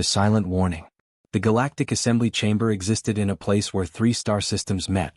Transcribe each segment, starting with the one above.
The silent warning. The Galactic Assembly Chamber existed in a place where three star systems met.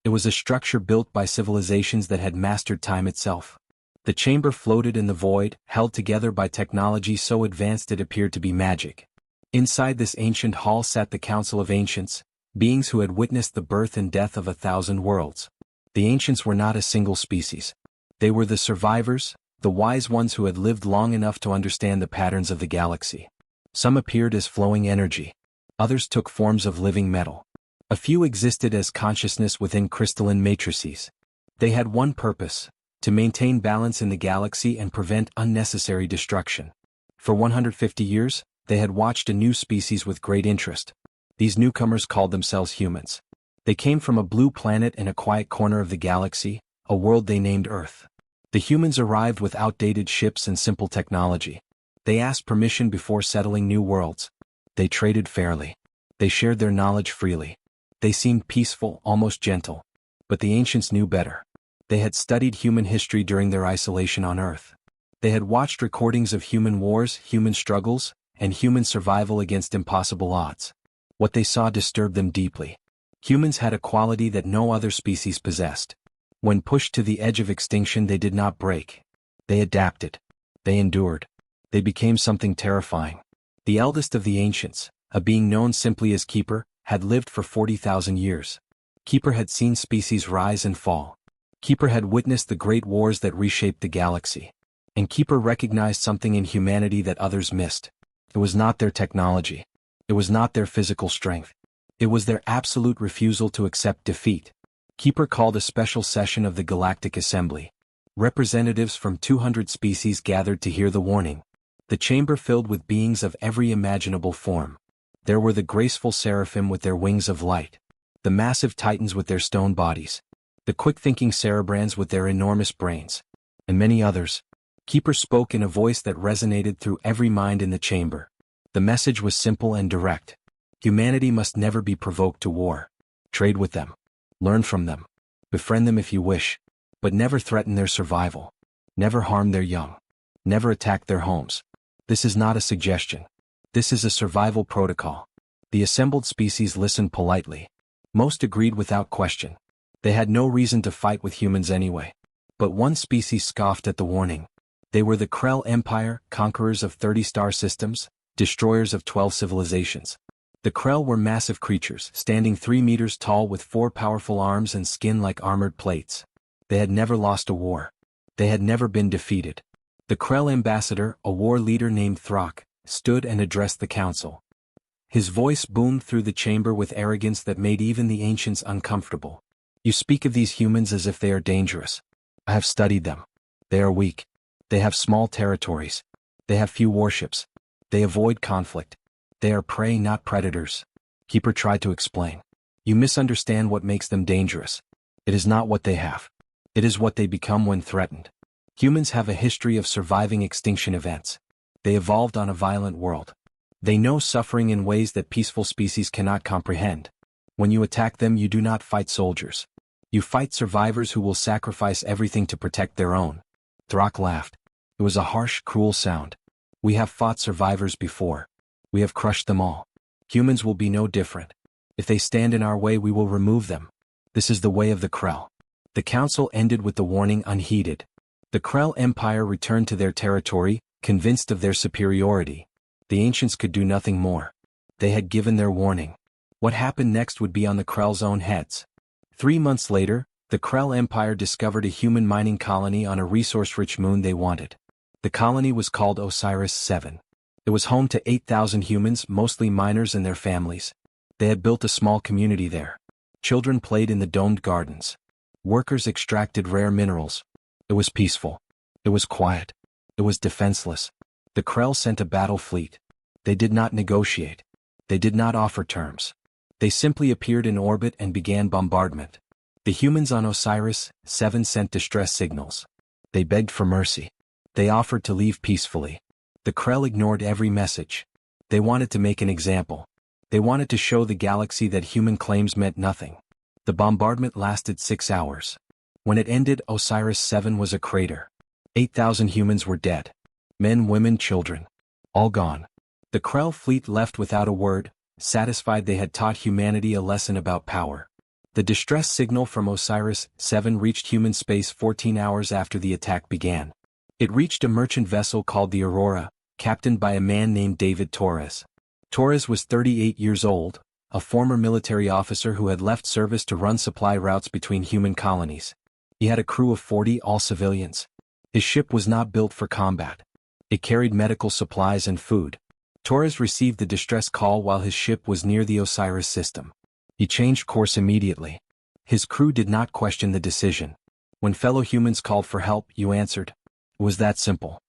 It was a structure built by civilizations that had mastered time itself. The chamber floated in the void, held together by technology so advanced it appeared to be magic. Inside this ancient hall sat the Council of Ancients, beings who had witnessed the birth and death of 1,000 worlds. The ancients were not a single species. They were the survivors, the wise ones who had lived long enough to understand the patterns of the galaxy. Some appeared as flowing energy. Others took forms of living metal. A few existed as consciousness within crystalline matrices. They had one purpose: to maintain balance in the galaxy and prevent unnecessary destruction. For 150 years, they had watched a new species with great interest. These newcomers called themselves humans. They came from a blue planet in a quiet corner of the galaxy, a world they named Earth. The humans arrived with outdated ships and simple technology. They asked permission before settling new worlds. They traded fairly. They shared their knowledge freely. They seemed peaceful, almost gentle. But the ancients knew better. They had studied human history during their isolation on Earth. They had watched recordings of human wars, human struggles, and human survival against impossible odds. What they saw disturbed them deeply. Humans had a quality that no other species possessed. When pushed to the edge of extinction, they did not break. They adapted. They endured. They became something terrifying. The eldest of the ancients, a being known simply as Keeper, had lived for 40,000 years. Keeper had seen species rise and fall. Keeper had witnessed the great wars that reshaped the galaxy. And Keeper recognized something in humanity that others missed. It was not their technology. It was not their physical strength. It was their absolute refusal to accept defeat. Keeper called a special session of the Galactic Assembly. Representatives from 200 species gathered to hear the warning. The chamber filled with beings of every imaginable form. There were the graceful seraphim with their wings of light, the massive titans with their stone bodies, the quick-thinking cerebrans with their enormous brains, and many others. Keeper spoke in a voice that resonated through every mind in the chamber. The message was simple and direct. Humanity must never be provoked to war. Trade with them. Learn from them. Befriend them if you wish, but never threaten their survival. Never harm their young. Never attack their homes. This is not a suggestion. This is a survival protocol. The assembled species listened politely. Most agreed without question. They had no reason to fight with humans anyway. But one species scoffed at the warning. They were the Krell Empire, conquerors of 30 star systems, destroyers of 12 civilizations. The Krell were massive creatures, standing 3 meters tall with 4 powerful arms and skin like armored plates. They had never lost a war. They had never been defeated. The Krell ambassador, a war leader named Throck, stood and addressed the council. His voice boomed through the chamber with arrogance that made even the ancients uncomfortable. You speak of these humans as if they are dangerous. I have studied them. They are weak. They have small territories. They have few warships. They avoid conflict. They are prey, not predators. Keeper tried to explain. You misunderstand what makes them dangerous. It is not what they have. It is what they become when threatened. Humans have a history of surviving extinction events. They evolved on a violent world. They know suffering in ways that peaceful species cannot comprehend. When you attack them, you do not fight soldiers. You fight survivors who will sacrifice everything to protect their own. Throck laughed. It was a harsh, cruel sound. We have fought survivors before. We have crushed them all. Humans will be no different. If they stand in our way, we will remove them. This is the way of the Krell. The council ended with the warning unheeded. The Krell Empire returned to their territory, convinced of their superiority. The ancients could do nothing more. They had given their warning. What happened next would be on the Krell's own heads. 3 months later, the Krell Empire discovered a human mining colony on a resource-rich moon they wanted. The colony was called Osiris-7. It was home to 8,000 humans, mostly miners and their families. They had built a small community there. Children played in the domed gardens. Workers extracted rare minerals. It was peaceful. It was quiet. It was defenseless. The Krell sent a battle fleet. They did not negotiate. They did not offer terms. They simply appeared in orbit and began bombardment. The humans on Osiris-7 sent distress signals. They begged for mercy. They offered to leave peacefully. The Krell ignored every message. They wanted to make an example. They wanted to show the galaxy that human claims meant nothing. The bombardment lasted 6 hours. When it ended, Osiris-7 was a crater. 8,000 humans were dead. Men, women, children. All gone. The Krell fleet left without a word, satisfied they had taught humanity a lesson about power. The distress signal from Osiris-7 reached human space 14 hours after the attack began. It reached a merchant vessel called the Aurora, captained by a man named David Torres. Torres was 38 years old, a former military officer who had left service to run supply routes between human colonies. He had a crew of 40, all civilians. His ship was not built for combat. It carried medical supplies and food. Torres received the distress call while his ship was near the Osiris system. He changed course immediately. His crew did not question the decision. When fellow humans called for help, you answered. It was that simple.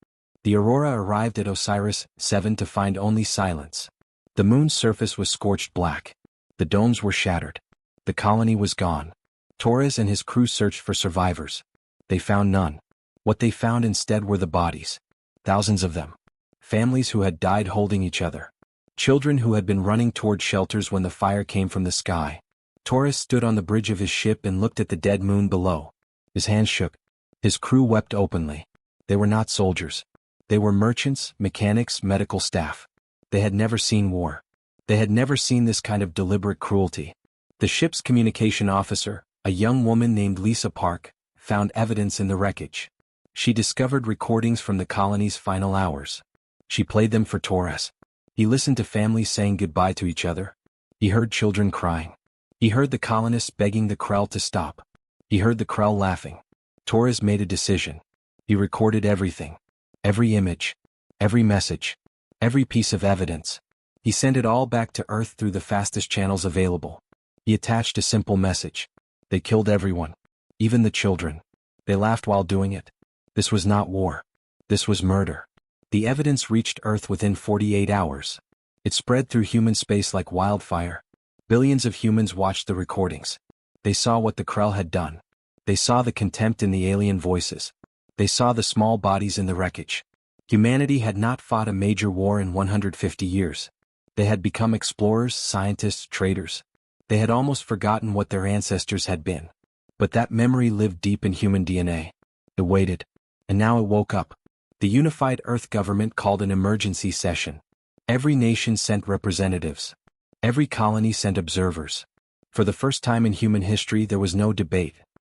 The Aurora arrived at Osiris-7 to find only silence. The moon's surface was scorched black. The domes were shattered. The colony was gone. Torres and his crew searched for survivors. They found none. What they found instead were the bodies. Thousands of them. Families who had died holding each other. Children who had been running toward shelters when the fire came from the sky. Torres stood on the bridge of his ship and looked at the dead moon below. His hands shook. His crew wept openly. They were not soldiers. They were merchants, mechanics, medical staff. They had never seen war. They had never seen this kind of deliberate cruelty. The ship's communication officer, a young woman named Lisa Park, found evidence in the wreckage. She discovered recordings from the colony's final hours. She played them for Torres. He listened to families saying goodbye to each other. He heard children crying. He heard the colonists begging the Krell to stop. He heard the Krell laughing. Torres made a decision. He recorded everything. Every image. Every message. Every piece of evidence. He sent it all back to Earth through the fastest channels available. He attached a simple message. They killed everyone. Even the children. They laughed while doing it. This was not war. This was murder. The evidence reached Earth within 48 hours. It spread through human space like wildfire. Billions of humans watched the recordings. They saw what the Krell had done. They saw the contempt in the alien voices. They saw the small bodies in the wreckage. Humanity had not fought a major war in 150 years. They had become explorers, scientists, traders. They had almost forgotten what their ancestors had been. But that memory lived deep in human DNA. It waited. And now it woke up. The unified Earth government called an emergency session. Every nation sent representatives. Every colony sent observers. For the first time in human history there was no debate.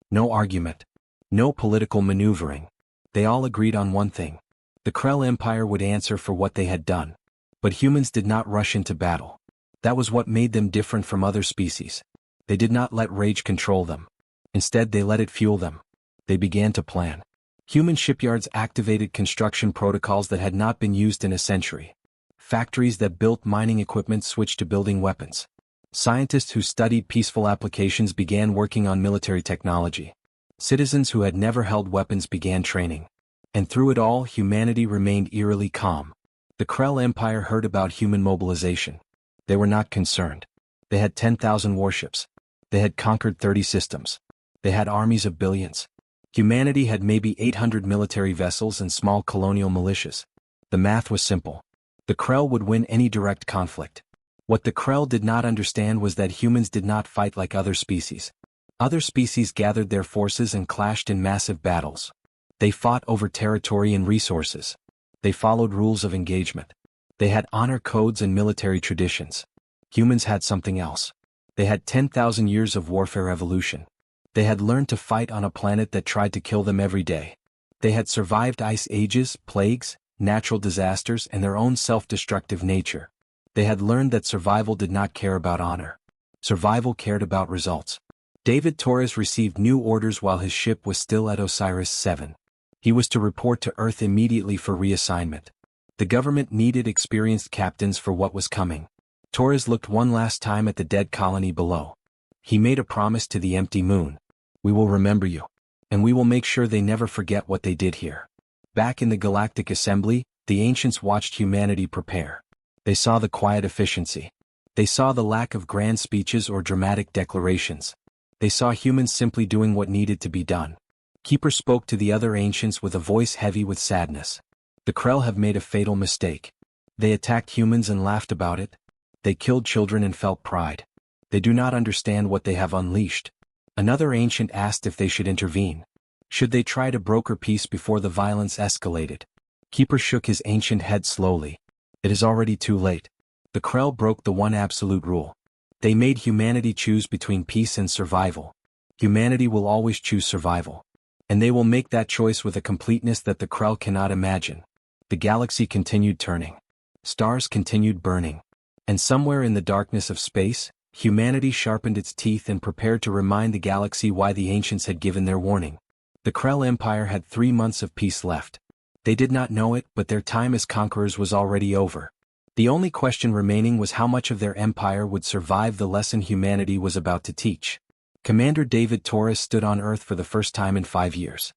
No argument. No political maneuvering. They all agreed on one thing. The Krell Empire would answer for what they had done. But humans did not rush into battle. That was what made them different from other species. They did not let rage control them. Instead they let it fuel them. They began to plan. Human shipyards activated construction protocols that had not been used in a century. Factories that built mining equipment switched to building weapons. Scientists who studied peaceful applications began working on military technology. Citizens who had never held weapons began training. And through it all, humanity remained eerily calm. The Krell Empire heard about human mobilization. They were not concerned. They had 10,000 warships. They had conquered 30 systems. They had armies of billions. Humanity had maybe 800 military vessels and small colonial militias. The math was simple. The Krell would win any direct conflict. What the Krell did not understand was that humans did not fight like other species. Other species gathered their forces and clashed in massive battles. They fought over territory and resources. They followed rules of engagement. They had honor codes and military traditions. Humans had something else. They had 10,000 years of warfare evolution. They had learned to fight on a planet that tried to kill them every day. They had survived ice ages, plagues, natural disasters, and their own self-destructive nature. They had learned that survival did not care about honor. Survival cared about results. David Torres received new orders while his ship was still at Osiris-7. He was to report to Earth immediately for reassignment. The government needed experienced captains for what was coming. Torres looked one last time at the dead colony below. He made a promise to the empty moon. We will remember you. And we will make sure they never forget what they did here. Back in the Galactic Assembly, the ancients watched humanity prepare. They saw the quiet efficiency. They saw the lack of grand speeches or dramatic declarations. They saw humans simply doing what needed to be done. Keeper spoke to the other ancients with a voice heavy with sadness. The Krell have made a fatal mistake. They attacked humans and laughed about it. They killed children and felt pride. They do not understand what they have unleashed. Another ancient asked if they should intervene. Should they try to broker peace before the violence escalated? Keeper shook his ancient head slowly. It is already too late. The Krell broke the one absolute rule. They made humanity choose between peace and survival. Humanity will always choose survival. And they will make that choice with a completeness that the Krell cannot imagine. The galaxy continued turning. Stars continued burning. And somewhere in the darkness of space, humanity sharpened its teeth and prepared to remind the galaxy why the ancients had given their warning. The Krell Empire had 3 months of peace left. They did not know it, but their time as conquerors was already over. The only question remaining was how much of their empire would survive the lesson humanity was about to teach. Commander David Torres stood on Earth for the first time in 5 years.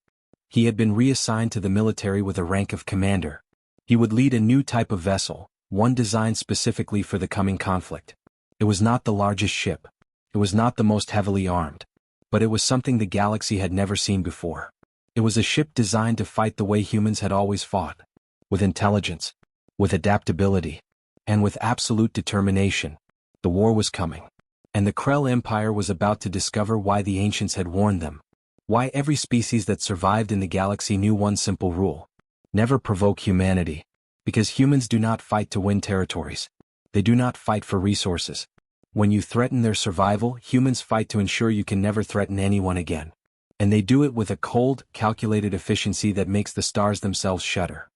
He had been reassigned to the military with a rank of commander. He would lead a new type of vessel, one designed specifically for the coming conflict. It was not the largest ship. It was not the most heavily armed. But it was something the galaxy had never seen before. It was a ship designed to fight the way humans had always fought. With intelligence, with adaptability, and with absolute determination. The war was coming. And the Krell Empire was about to discover why the ancients had warned them. Why every species that survived in the galaxy knew one simple rule. Never provoke humanity. Because humans do not fight to win territories. They do not fight for resources. When you threaten their survival, humans fight to ensure you can never threaten anyone again. And they do it with a cold, calculated efficiency that makes the stars themselves shudder.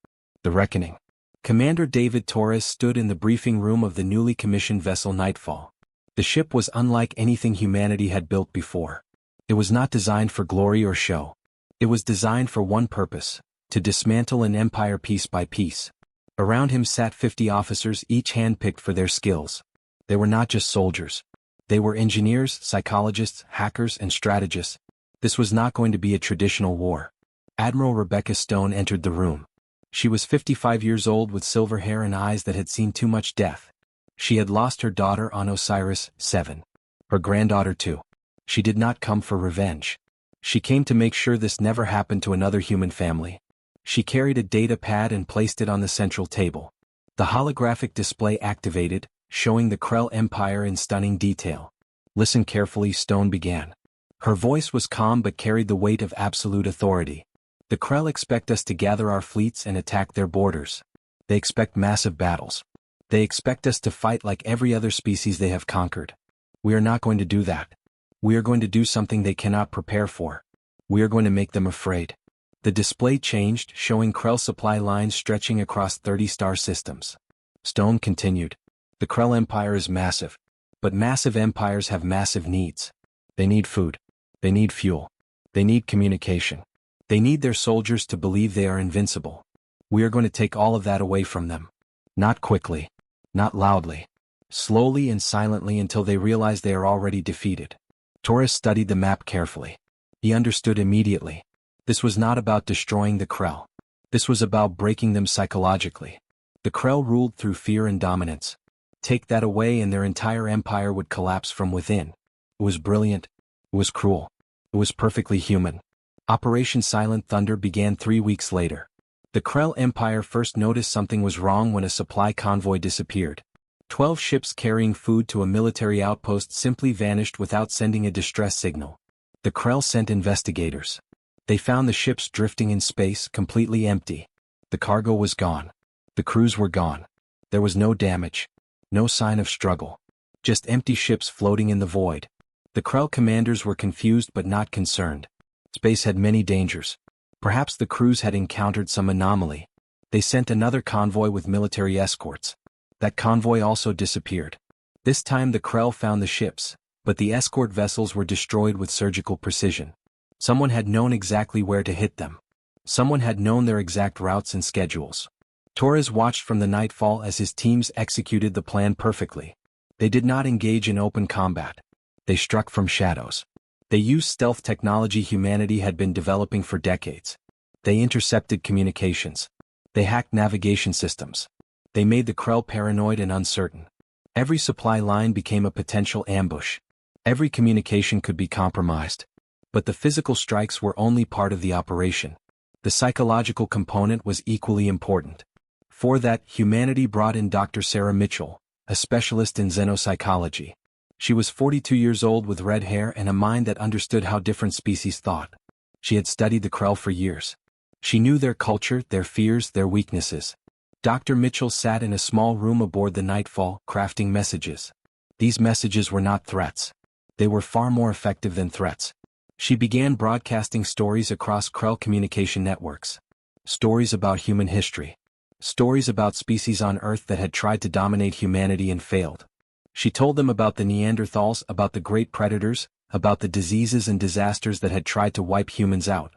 The Reckoning. Commander David Torres stood in the briefing room of the newly commissioned vessel Nightfall. The ship was unlike anything humanity had built before. It was not designed for glory or show. It was designed for one purpose: to dismantle an empire piece by piece. Around him sat 50 officers, each handpicked for their skills. They were not just soldiers. They were engineers, psychologists, hackers, and strategists. This was not going to be a traditional war. Admiral Rebecca Stone entered the room. She was 55 years old with silver hair and eyes that had seen too much death. She had lost her daughter on Osiris, 7. Her granddaughter too. She did not come for revenge. She came to make sure this never happened to another human family. She carried a data pad and placed it on the central table. The holographic display activated, showing the Krell Empire in stunning detail. Listen carefully, Stone began. Her voice was calm but carried the weight of absolute authority. The Krell expect us to gather our fleets and attack their borders. They expect massive battles. They expect us to fight like every other species they have conquered. We are not going to do that. We are going to do something they cannot prepare for. We are going to make them afraid. The display changed, showing Krell supply lines stretching across 30 star systems. Stone continued. The Krell Empire is massive. But massive empires have massive needs. They need food. They need fuel. They need communication. They need their soldiers to believe they are invincible. We are going to take all of that away from them. Not quickly. Not loudly. Slowly and silently until they realize they are already defeated. Torres studied the map carefully. He understood immediately. This was not about destroying the Krell. This was about breaking them psychologically. The Krell ruled through fear and dominance. Take that away and their entire empire would collapse from within. It was brilliant. It was cruel. It was perfectly human. Operation Silent Thunder began 3 weeks later. The Krell Empire first noticed something was wrong when a supply convoy disappeared. 12 ships carrying food to a military outpost simply vanished without sending a distress signal. The Krell sent investigators. They found the ships drifting in space, completely empty. The cargo was gone. The crews were gone. There was no damage. No sign of struggle. Just empty ships floating in the void. The Krell commanders were confused but not concerned. Space had many dangers. Perhaps the crews had encountered some anomaly. They sent another convoy with military escorts. That convoy also disappeared. This time the Krell found the ships, but the escort vessels were destroyed with surgical precision. Someone had known exactly where to hit them. Someone had known their exact routes and schedules. Torres watched from the Nightfall as his teams executed the plan perfectly. They did not engage in open combat. They struck from shadows. They used stealth technology humanity had been developing for decades. They intercepted communications. They hacked navigation systems. They made the Krell paranoid and uncertain. Every supply line became a potential ambush. Every communication could be compromised. But the physical strikes were only part of the operation. The psychological component was equally important. For that, humanity brought in Dr. Sarah Mitchell, a specialist in xenopsychology. She was 42 years old with red hair and a mind that understood how different species thought. She had studied the Krell for years. She knew their culture, their fears, their weaknesses. Dr. Mitchell sat in a small room aboard the Nightfall, crafting messages. These messages were not threats. They were far more effective than threats. She began broadcasting stories across Krell communication networks. Stories about human history. Stories about species on Earth that had tried to dominate humanity and failed. She told them about the Neanderthals, about the great predators, about the diseases and disasters that had tried to wipe humans out.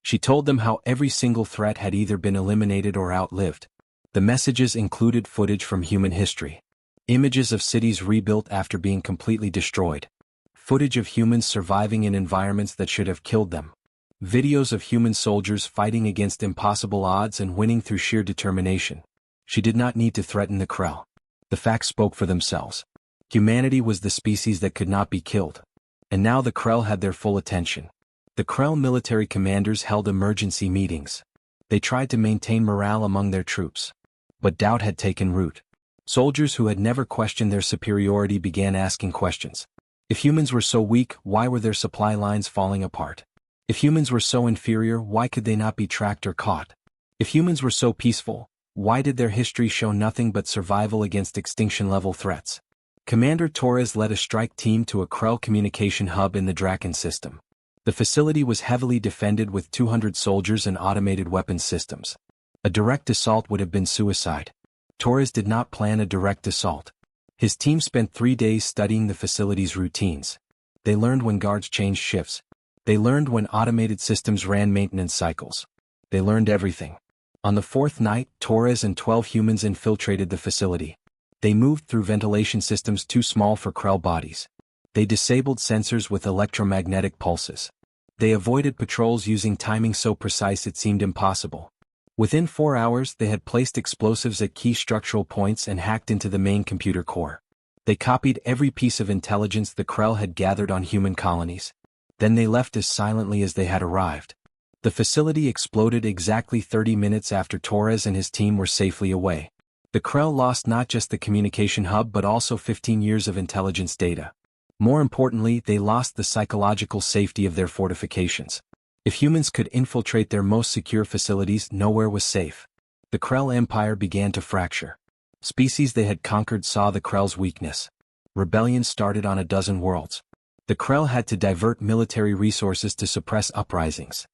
She told them how every single threat had either been eliminated or outlived. The messages included footage from human history. Images of cities rebuilt after being completely destroyed. Footage of humans surviving in environments that should have killed them. Videos of human soldiers fighting against impossible odds and winning through sheer determination. She did not need to threaten the Krell. The facts spoke for themselves. Humanity was the species that could not be killed. And now the Krell had their full attention. The Krell military commanders held emergency meetings. They tried to maintain morale among their troops. But doubt had taken root. Soldiers who had never questioned their superiority began asking questions. If humans were so weak, why were their supply lines falling apart? If humans were so inferior, why could they not be tracked or caught? If humans were so peaceful, why did their history show nothing but survival against extinction-level threats? Commander Torres led a strike team to a Krell communication hub in the Draken system. The facility was heavily defended with 200 soldiers and automated weapons systems. A direct assault would have been suicide. Torres did not plan a direct assault. His team spent 3 days studying the facility's routines. They learned when guards changed shifts. They learned when automated systems ran maintenance cycles. They learned everything. On the 4th night, Torres and 12 humans infiltrated the facility. They moved through ventilation systems too small for Krell bodies. They disabled sensors with electromagnetic pulses. They avoided patrols using timing so precise it seemed impossible. Within 4 hours, they had placed explosives at key structural points and hacked into the main computer core. They copied every piece of intelligence the Krell had gathered on human colonies. Then they left as silently as they had arrived. The facility exploded exactly 30 minutes after Torres and his team were safely away. The Krell lost not just the communication hub but also 15 years of intelligence data. More importantly, they lost the psychological safety of their fortifications. If humans could infiltrate their most secure facilities, nowhere was safe. The Krell Empire began to fracture. Species they had conquered saw the Krell's weakness. Rebellion started on a dozen worlds. The Krell had to divert military resources to suppress uprisings.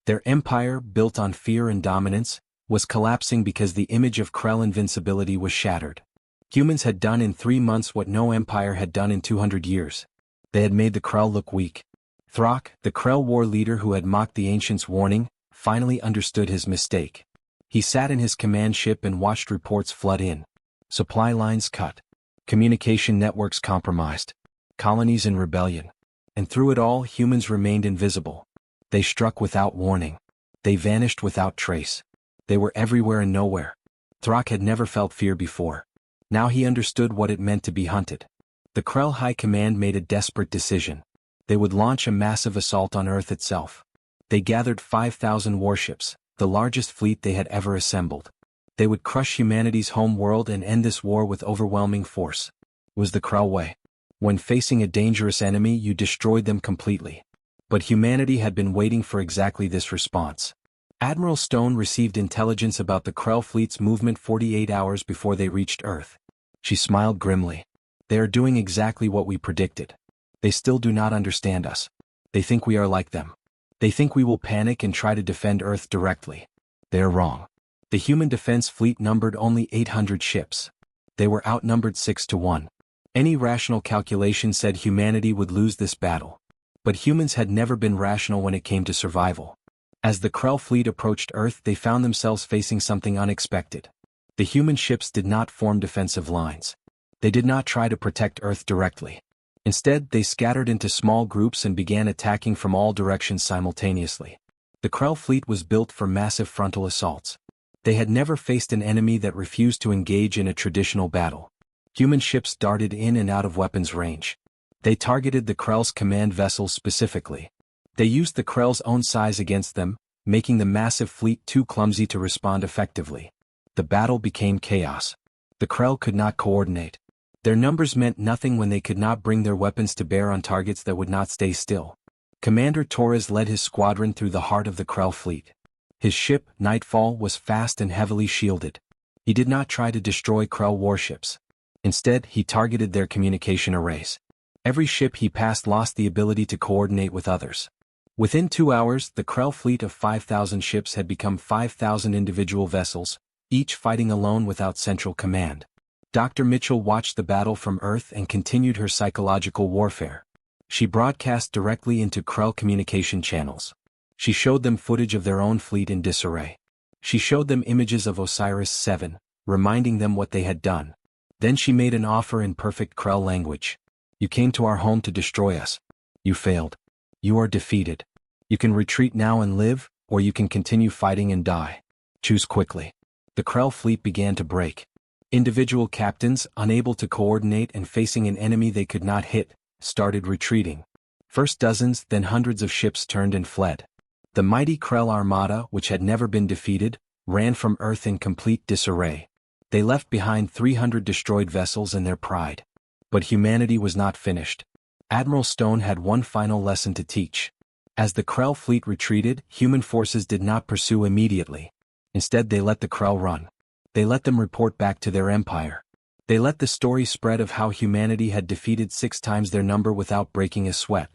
Their empire, built on fear and dominance, was collapsing because the image of Krell invincibility was shattered. Humans had done in 3 months what no empire had done in 200 years. They had made the Krell look weak. Throck, the Krell war leader who had mocked the Ancients' warning, finally understood his mistake. He sat in his command ship and watched reports flood in. Supply lines cut. Communication networks compromised. Colonies in rebellion. And through it all, humans remained invisible. They struck without warning. They vanished without trace. They were everywhere and nowhere. Throck had never felt fear before. Now he understood what it meant to be hunted. The Krell High Command made a desperate decision. They would launch a massive assault on Earth itself. They gathered 5,000 warships, the largest fleet they had ever assembled. They would crush humanity's home world and end this war with overwhelming force. It was the Krell way. When facing a dangerous enemy, you destroyed them completely. But humanity had been waiting for exactly this response. Admiral Stone received intelligence about the Krell fleet's movement 48 hours before they reached Earth. She smiled grimly. They are doing exactly what we predicted. They still do not understand us. They think we are like them. They think we will panic and try to defend Earth directly. They are wrong. The human defense fleet numbered only 800 ships. They were outnumbered 6 to 1. Any rational calculation said humanity would lose this battle. But humans had never been rational when it came to survival. As the Krell fleet approached Earth, they found themselves facing something unexpected. The human ships did not form defensive lines. They did not try to protect Earth directly. Instead, they scattered into small groups and began attacking from all directions simultaneously. The Krell fleet was built for massive frontal assaults. They had never faced an enemy that refused to engage in a traditional battle. Human ships darted in and out of weapons range. They targeted the Krell's command vessels specifically. They used the Krell's own size against them, making the massive fleet too clumsy to respond effectively. The battle became chaos. The Krell could not coordinate. Their numbers meant nothing when they could not bring their weapons to bear on targets that would not stay still. Commander Torres led his squadron through the heart of the Krell fleet. His ship, Nightfall, was fast and heavily shielded. He did not try to destroy Krell warships. Instead, he targeted their communication arrays. Every ship he passed lost the ability to coordinate with others. Within 2 hours, the Krell fleet of 5,000 ships had become 5,000 individual vessels, each fighting alone without central command. Dr. Mitchell watched the battle from Earth and continued her psychological warfare. She broadcast directly into Krell communication channels. She showed them footage of their own fleet in disarray. She showed them images of Osiris-7, reminding them what they had done. Then she made an offer in perfect Krell language. You came to our home to destroy us. You failed. You are defeated. You can retreat now and live, or you can continue fighting and die. Choose quickly. The Krell fleet began to break. Individual captains, unable to coordinate and facing an enemy they could not hit, started retreating. First dozens, then hundreds of ships turned and fled. The mighty Krell armada, which had never been defeated, ran from Earth in complete disarray. They left behind 300 destroyed vessels and their pride. But humanity was not finished. Admiral Stone had one final lesson to teach. As the Krell fleet retreated, human forces did not pursue immediately. Instead, they let the Krell run. They let them report back to their empire. They let the story spread of how humanity had defeated 6 times their number without breaking a sweat.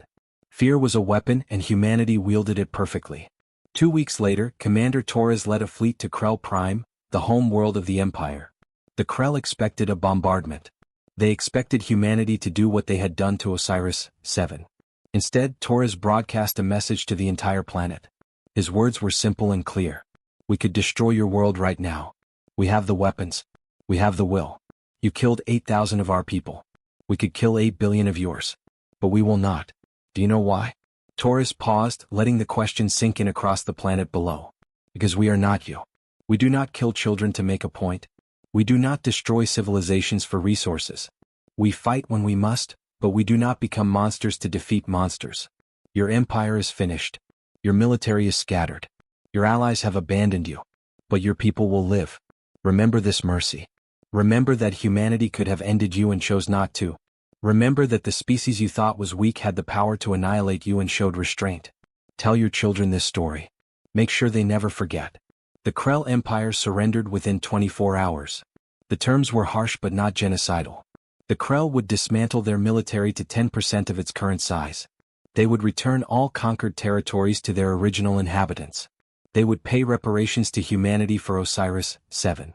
Fear was a weapon and humanity wielded it perfectly. 2 weeks later, Commander Torres led a fleet to Krell Prime, the home world of the empire. The Krell expected a bombardment. They expected humanity to do what they had done to Osiris-7. Instead, Torres broadcast a message to the entire planet. His words were simple and clear. We could destroy your world right now. We have the weapons. We have the will. You killed 8,000 of our people. We could kill 8 billion of yours. But we will not. Do you know why? Torres paused, letting the question sink in across the planet below. Because we are not you. We do not kill children to make a point. We do not destroy civilizations for resources. We fight when we must, but we do not become monsters to defeat monsters. Your empire is finished. Your military is scattered. Your allies have abandoned you. But your people will live. Remember this mercy. Remember that humanity could have ended you and chose not to. Remember that the species you thought was weak had the power to annihilate you and showed restraint. Tell your children this story. Make sure they never forget. The Krell Empire surrendered within 24 hours. The terms were harsh but not genocidal. The Krell would dismantle their military to 10% of its current size. They would return all conquered territories to their original inhabitants. They would pay reparations to humanity for Osiris-7.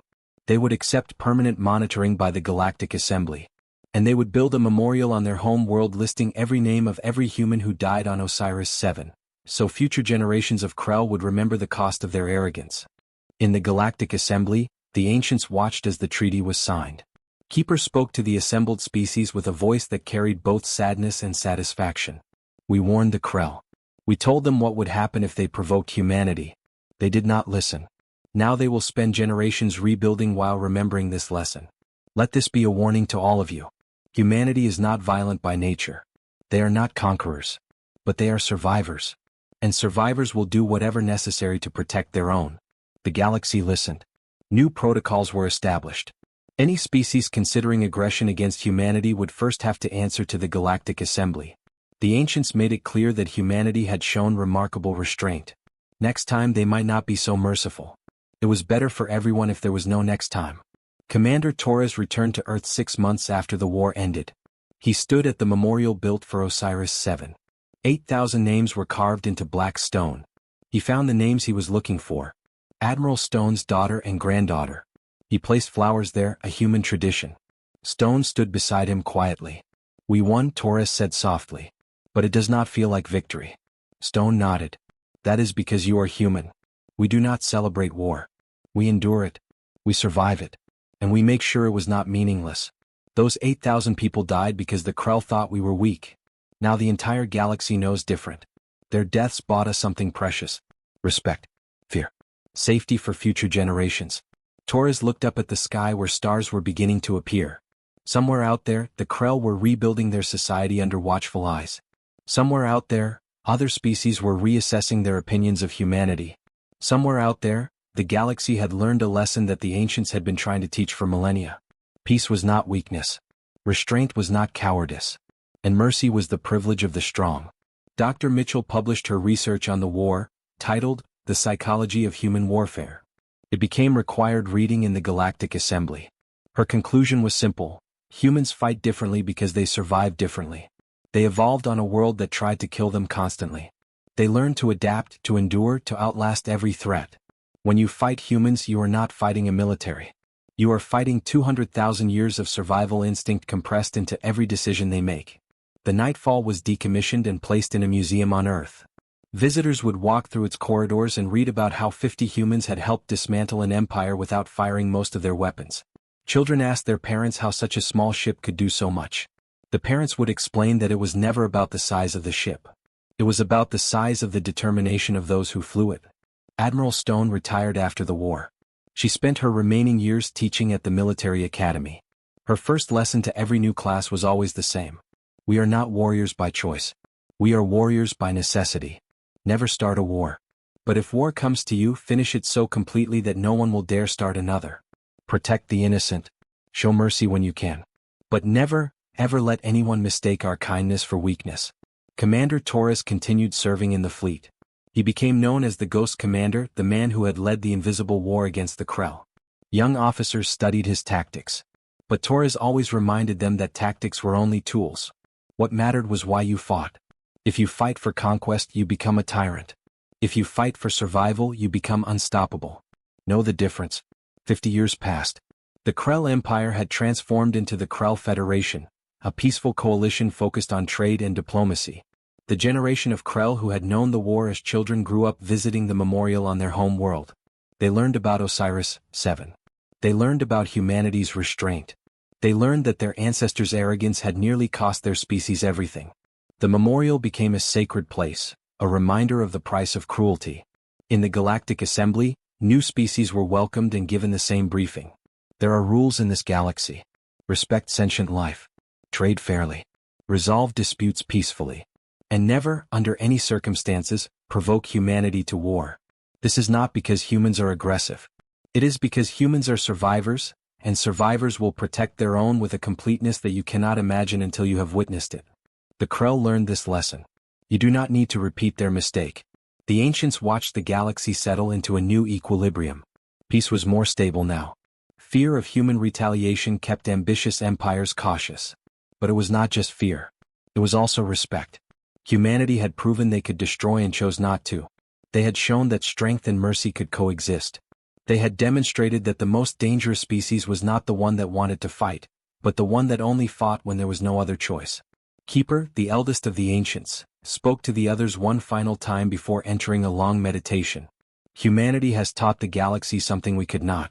They would accept permanent monitoring by the Galactic Assembly. And they would build a memorial on their home world listing every name of every human who died on Osiris-7, so future generations of Krell would remember the cost of their arrogance. In the Galactic Assembly, the ancients watched as the treaty was signed. Keeper spoke to the assembled species with a voice that carried both sadness and satisfaction. We warned the Krell. We told them what would happen if they provoked humanity. They did not listen. Now they will spend generations rebuilding while remembering this lesson. Let this be a warning to all of you. Humanity is not violent by nature. They are not conquerors. But they are survivors. And survivors will do whatever necessary to protect their own. The galaxy listened. New protocols were established. Any species considering aggression against humanity would first have to answer to the Galactic Assembly. The ancients made it clear that humanity had shown remarkable restraint. Next time they might not be so merciful. It was better for everyone if there was no next time. Commander Torres returned to Earth 6 months after the war ended. He stood at the memorial built for Osiris-7. 8,000 names were carved into black stone. He found the names he was looking for. Admiral Stone's daughter and granddaughter. He placed flowers there, a human tradition. Stone stood beside him quietly. We won, Torres said softly. But it does not feel like victory. Stone nodded. That is because you are human. We do not celebrate war. We endure it. We survive it. And we make sure it was not meaningless. Those 8,000 people died because the Krell thought we were weak. Now the entire galaxy knows different. Their deaths bought us something precious. Respect. Fear. Safety for future generations. Torres looked up at the sky where stars were beginning to appear. Somewhere out there, the Krell were rebuilding their society under watchful eyes. Somewhere out there, other species were reassessing their opinions of humanity. Somewhere out there, the galaxy had learned a lesson that the ancients had been trying to teach for millennia. Peace was not weakness. Restraint was not cowardice. And mercy was the privilege of the strong. Dr. Mitchell published her research on the war, titled The Psychology of Human Warfare. It became required reading in the Galactic Assembly. Her conclusion was simple: humans fight differently because they survive differently. They evolved on a world that tried to kill them constantly. They learned to adapt, to endure, to outlast every threat. When you fight humans, you are not fighting a military. You are fighting 200,000 years of survival instinct compressed into every decision they make. The Nightfall was decommissioned and placed in a museum on Earth. Visitors would walk through its corridors and read about how 50 humans had helped dismantle an empire without firing most of their weapons. Children asked their parents how such a small ship could do so much. The parents would explain that it was never about the size of the ship. It was about the size of the determination of those who flew it. Admiral Stone retired after the war. She spent her remaining years teaching at the military academy. Her first lesson to every new class was always the same: we are not warriors by choice. We are warriors by necessity. Never start a war. But if war comes to you, finish it so completely that no one will dare start another. Protect the innocent. Show mercy when you can. But never, ever let anyone mistake our kindness for weakness. Commander Torres continued serving in the fleet. He became known as the Ghost Commander, the man who had led the invisible war against the Krell. Young officers studied his tactics. But Torres always reminded them that tactics were only tools. What mattered was why you fought. If you fight for conquest, you become a tyrant. If you fight for survival, you become unstoppable. Know the difference. 50 years passed. The Krell Empire had transformed into the Krell Federation, a peaceful coalition focused on trade and diplomacy. The generation of Krell who had known the war as children grew up visiting the memorial on their home world. They learned about Osiris, 7. They learned about humanity's restraint. They learned that their ancestors' arrogance had nearly cost their species everything. The memorial became a sacred place, a reminder of the price of cruelty. In the Galactic Assembly, new species were welcomed and given the same briefing. There are rules in this galaxy. Respect sentient life. Trade fairly. Resolve disputes peacefully. And never, under any circumstances, provoke humanity to war. This is not because humans are aggressive. It is because humans are survivors, and survivors will protect their own with a completeness that you cannot imagine until you have witnessed it. The Krell learned this lesson. You do not need to repeat their mistake. The ancients watched the galaxy settle into a new equilibrium. Peace was more stable now. Fear of human retaliation kept ambitious empires cautious. But it was not just fear. It was also respect. Humanity had proven they could destroy and chose not to. They had shown that strength and mercy could coexist. They had demonstrated that the most dangerous species was not the one that wanted to fight, but the one that only fought when there was no other choice. Keeper, the eldest of the ancients, spoke to the others one final time before entering a long meditation. Humanity has taught the galaxy something we could not.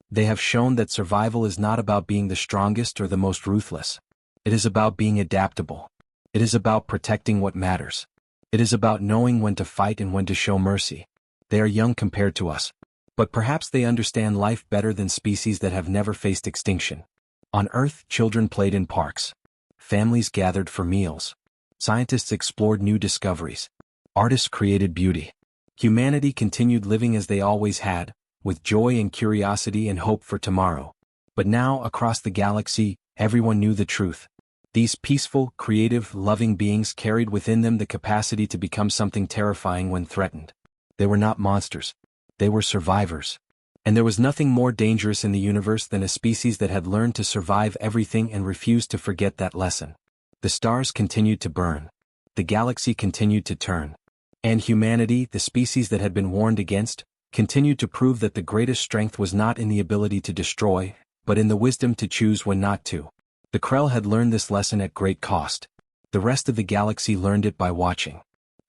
They have shown that survival is not about being the strongest or the most ruthless. It is about being adaptable. It is about protecting what matters. It is about knowing when to fight and when to show mercy. They are young compared to us. But perhaps they understand life better than species that have never faced extinction. On Earth, children played in parks. Families gathered for meals. Scientists explored new discoveries. Artists created beauty. Humanity continued living as they always had, with joy and curiosity and hope for tomorrow. But now, across the galaxy, everyone knew the truth. These peaceful, creative, loving beings carried within them the capacity to become something terrifying when threatened. They were not monsters. They were survivors. And there was nothing more dangerous in the universe than a species that had learned to survive everything and refused to forget that lesson. The stars continued to burn. The galaxy continued to turn. And humanity, the species that had been warned against, continued to prove that the greatest strength was not in the ability to destroy, but in the wisdom to choose when not to. The Krell had learned this lesson at great cost. The rest of the galaxy learned it by watching.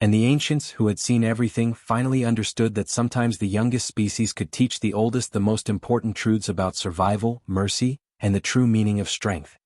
And the ancients, who had seen everything, finally understood that sometimes the youngest species could teach the oldest the most important truths about survival, mercy, and the true meaning of strength.